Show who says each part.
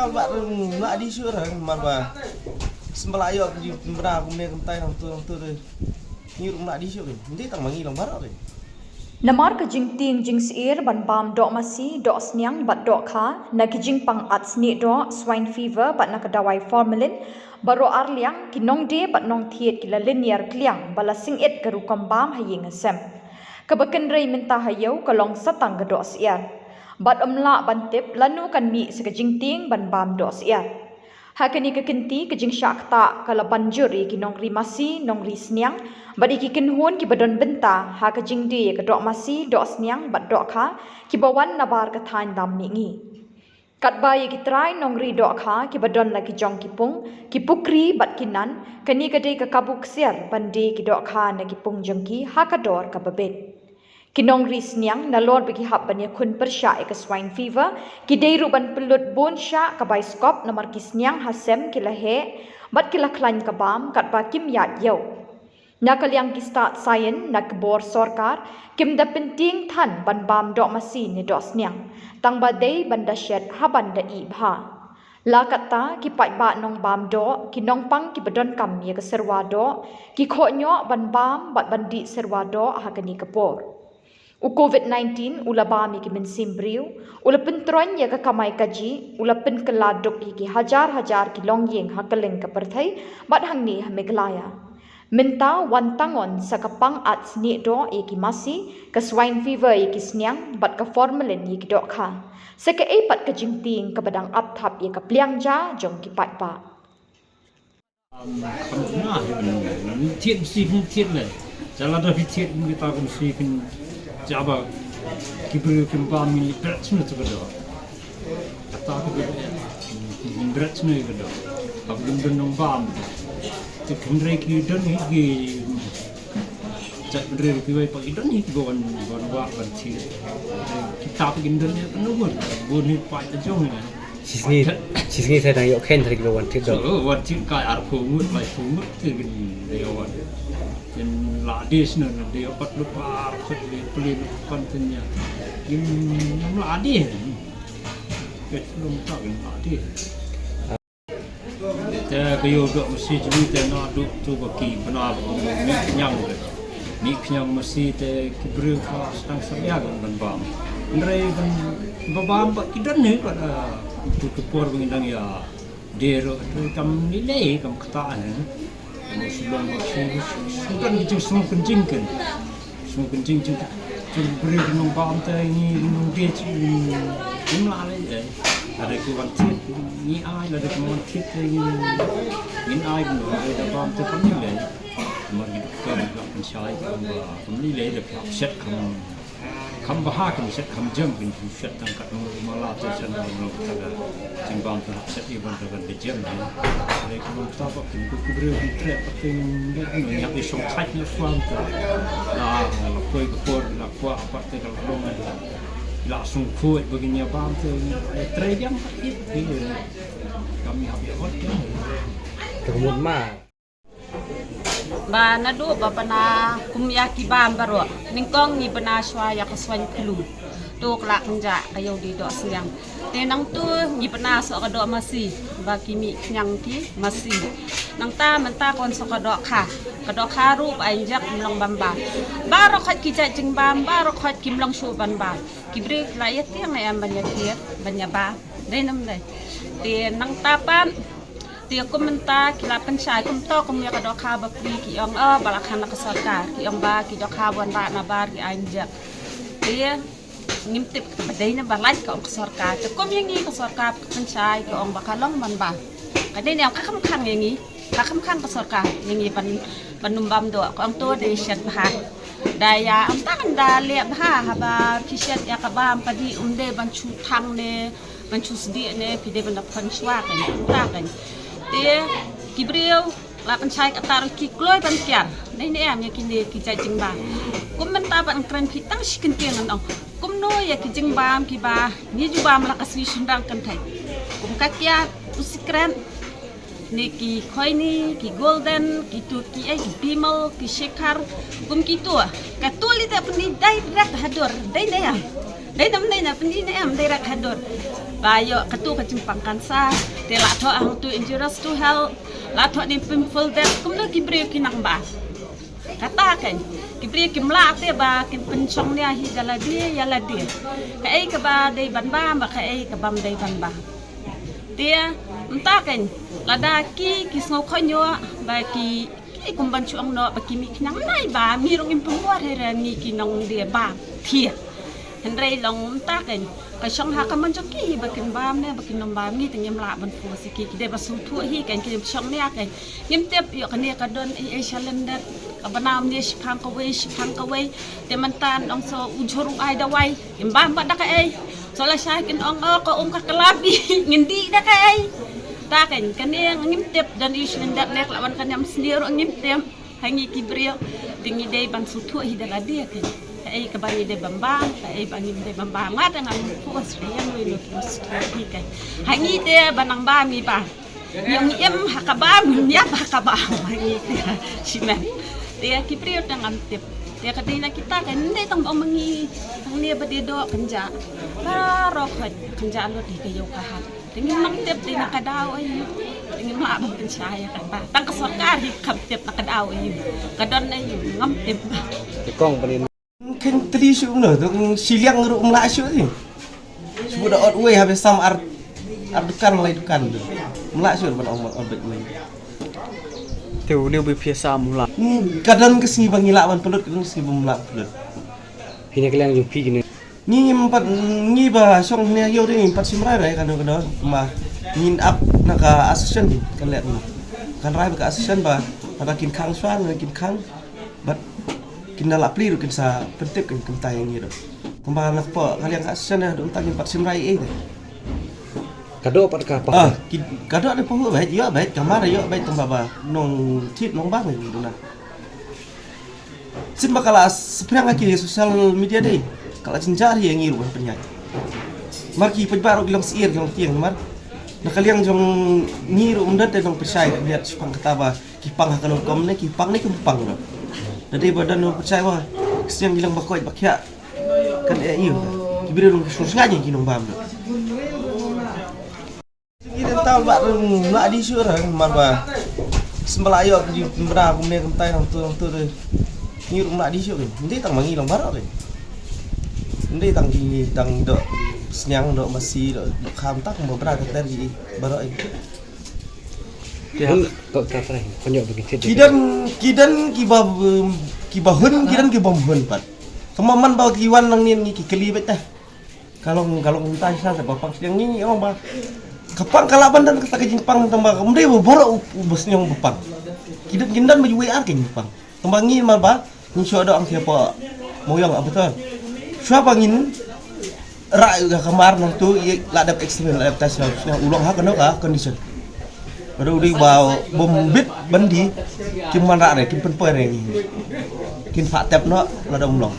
Speaker 1: Mal ba di syur mal ba. Sembelayo di bra kumne kumtai nang tu tu. Ni rumah di syur. Nanti tang mangi lang barak.
Speaker 2: Namar ka jing ting jing sir ban bam dok masi dok snyang bat dok kha na ki jing pang at sni do swine fever bat na ka dawai formalin baro arliang ki nong de bat nong thiet ki la linear kliang bala sing et ka rukam bam haying asem ka bakan rei minta hayau ka long satang ka dok siar bat amla ban tip lanu kan mi sa ka jing ting ban bam dok siar hakani ka kinti ka jing syak ta kala banjuri ki nong ri masi nong ri snyang badi ki kinhun ki badon benta ha ka jing de ka dok masi dok snyang bad dok kha ki bawan na bar ka thain dam mi ngi kat ba ye ki trai nong ri dok kha ki badon la ki jong ki pung ki pukri bat ki nan kani ka de ka kabuk siar bande ki dok kha na ki pung jong ki ha ka dor ka babet kinong ri snyang na lor bagi hab banya kun persya ka swine fever ki deiru ban pelut bon sya ka bioskop nomor ki snyang hasem ki lahe bat ki laklan ka bam kat ba kim yat yo na kaliang ki start sayen na kebor sorkar kim da penting than ban bam dok masi ni dok snyang tang ba dei banda shet ha banda i bha la kata ki pai ba nong bam do ki nong pang ki badon kam ye ka serwa do ki kho nyo ban bam bat bandi serwa do ha kani kapor u COVID-19 ula bami ki min simbriu ula pentron ya ka kamai kaji ula pen keladuk ki hajar ki longyeng hakaleng ka perthai bat hangni hameglaya minta wantangon sa kapang at sni do ki masi ka swine fever ki snyang bat ka formalin ki do kha sa ka epat ka jingting ka badang ap thap ka pliang ja jong ki pat pa
Speaker 3: thiện si thiện này jalan dah thiện kita akan si Java kibru kembali beratnya tu betul. Kata aku beratnya betul. Aku bendong bam. Tu kendrai kita ni ki cak kendrai kita pakai dan ni kawan buat banci. Kita pakai dan ni penuh buat ni pakai jong ni.
Speaker 4: Sisni saya dah yok ken tadi kita wanti do.
Speaker 3: So wanti kai arpungut, mai pungut tu dia wan. Yang ladis na dia dapat lupa kerja pelin kontennya yang ladis belum tahu yang ladis kita kayu dok mesti jadi kita nak dok tu bagi benar ni yang mesti kita kibru sedang sedia kan bam ndrai kan babam kita ni pada tu kepor bengindang ya dia kam nilai kam kata sebelum sudah kita semua kencing beri minum bam ini minum dia jumlah aja ada kawan tit ni ai ada kawan tit ini ai minum ada bam tu kami le mari kita nak mencari kami le dah set kami bahag kami set kami jam kami set tangkat malah tu set malah kita jimbang tu set iban tu kan dijam ni ada kawan tahu kami kubur trip tapi yang isong tight ni suam tu nah koi kepor nak kuat apa tu kalau langsung kuat begini bam tu trade yang itu kami habis hot kan
Speaker 4: kemudian mah
Speaker 5: ba na do ba pana kumya ki bam baro ningkong ni bana shwa ya ka swan klu to kla kanja ayo di do siang te nang tu ni bana so ka do masi ba ki mi nyang ki masi nang ta man ta kon so ka do kha ru ba jak long bam ba ro khat ki ja jing bam ba ro khat kim long shu ban ba ki bre la ya tiang na am ban ya tiet ban ya ba de nam de te nang ta pan dia komentar kila pensai kumto kumya ka dokha ba pri ki ong balakan na kasarkar ki ong ba ki dokha wan ba na bar ki ainjak dia ngimtip badai na balai ka ong kasarkar to kum yang ni kasarkar pensai ki ong bakalong man ba ade ne ka kham khang yang ni ka kham khang kasarkar yang ni ban numbam do ko ong to de shat ba daya am tan da le ba ha ba ki shat ya ka bam padi umde ban chu thang ne ban chu sdi ne pi de ban pan shwa kan ta kan dia kibriu la pencai kata ki kloi ban kian nei ne am ya kini ki jai jing ba kum men ta ban kran ki tang shikin tiang an kum no ya ki jing bam ki ba ni ju bam la kaswi sundang kan thai kum ka kya usikran ni ki khoi ni ki golden ki tu ki ai ki bimal ki shekar kum ki tu ka tu li ta puni dai rak hadur dai ne ya đây năm nay là bên này em đây là khá đột và yo cái tu cái chừng bằng cancer để lại thôi ang tu injurious to health lại thôi đi pimple that cũng nó kibri kinang ba kata kan kibri kimla te ba kim penchong nia hi jala dia kai ka ba dei ban ba ma kai ka bam dei ban ba tia entah kan lada ki sngo khonyo ba ki kumban chuang no ba ki mi knang nai ba mi rong im pungwa re ni ki nong dia ba thia hen rei long entah kan ka shong ha ka man jo ki ba kin bam ne ba kin nom bam ni tengem la ban fu si ki de ba su thu hi kan ki shong ne kan ngim tep yo kan ne ka don ai shalem dat ka banam ni shphang ka wei te man tan ong so ujurung ai da wai im bam ba da ka ai so la sha kin ong ka ka kalabi ngindi da ka ai ta kan ne ngim tep dan is dat nek lawan kan yam sendiri ngim tep hangi kibrio tingi de ban su thu hi da la dia kan ai ka bani de bambang ai bani de bambang ngata ngam puas yang lui lu hi kan hangi de banang ba mi ba yang em hakaba mi ya hakaba hangi de simen de kibrio dengan tip dia kadina kita kan ne tong omangi tong ne ba de do kanja ro kanja lu di kayo kahat tingin mang tip di nakadaw ay tingin maabang pensaya kan ba tang kasarkar hi kap tip nakadaw ay kadon ay ngam tip
Speaker 4: Kong panin
Speaker 1: Kan tadi syuk no tu siliang ngeruk melak syuk ni. Sebut dah out way habis sam art dukan mulai dukan tu. Melak syuk depan orang orbit ni.
Speaker 6: Tu dia berbiasa mula.
Speaker 1: Kadang kesini bangilak ban pelut kadang kesini melak pelut.
Speaker 4: Hina kelang jung pi gini.
Speaker 1: Ni empat ni ba song ni yo ni empat simrai rai kadang-kadang mah min up nak ke assistant kan lihat ni. Kan rai ke assistant ba ada kin kang swan kin kang but kena lap liru kena pentik kan kentai yang itu. Kembali nak apa kalian kat sana dong tanya empat simrai tu.
Speaker 4: Kado pat ka
Speaker 1: Ah,
Speaker 4: pa.
Speaker 1: kado ada pun baik, ya baik kamar ya baik tempat ba nong tit nong bang ni tu nah. Sin bakal seperang lagi sosial media deh. Kalau cincar yang ngiru kan penyanyi. Marki penbaru bilang siir bilang tiang mar. Nak kalian jong ngiru undat dan dong percaya lihat sepang ketaba kipang akan kom ni kipang ni kempang lah. Jadi badan dong percaya wah siang bilang bakoi bakya kan iyo. Kibir dong susahnya kinong bam. Kita tahu bak nak di syurah marba sembelayo di pembera kumne kentai nang tu ngiru nak di syurah. Nanti tang mangi long barak ni. Nanti tang dok senyang dok masih dok kham tak mau berada dari barak ini.
Speaker 4: Hun kok ta trai. Konyo begitu.
Speaker 1: Kidan kibahun kibom hun pat. Temaman bau kiwan nang ni kikeli bet dah. Kalau entah sana bapak siang ni orang ba kapang kalaban dan kata kejimpang tambah kemudian baru bosnya yang bepang. Kidan baju WR ke bepang. Tembangi mal ba ni ada ang siapa moyang apa betul. Siapa ngin rak juga kamar nang tu ladap eksternal adaptasi yang ulang hak kena condition. Baru di bawah bombit bandi kim man rak ni kim pen ni. Kim fak tap no ladam long.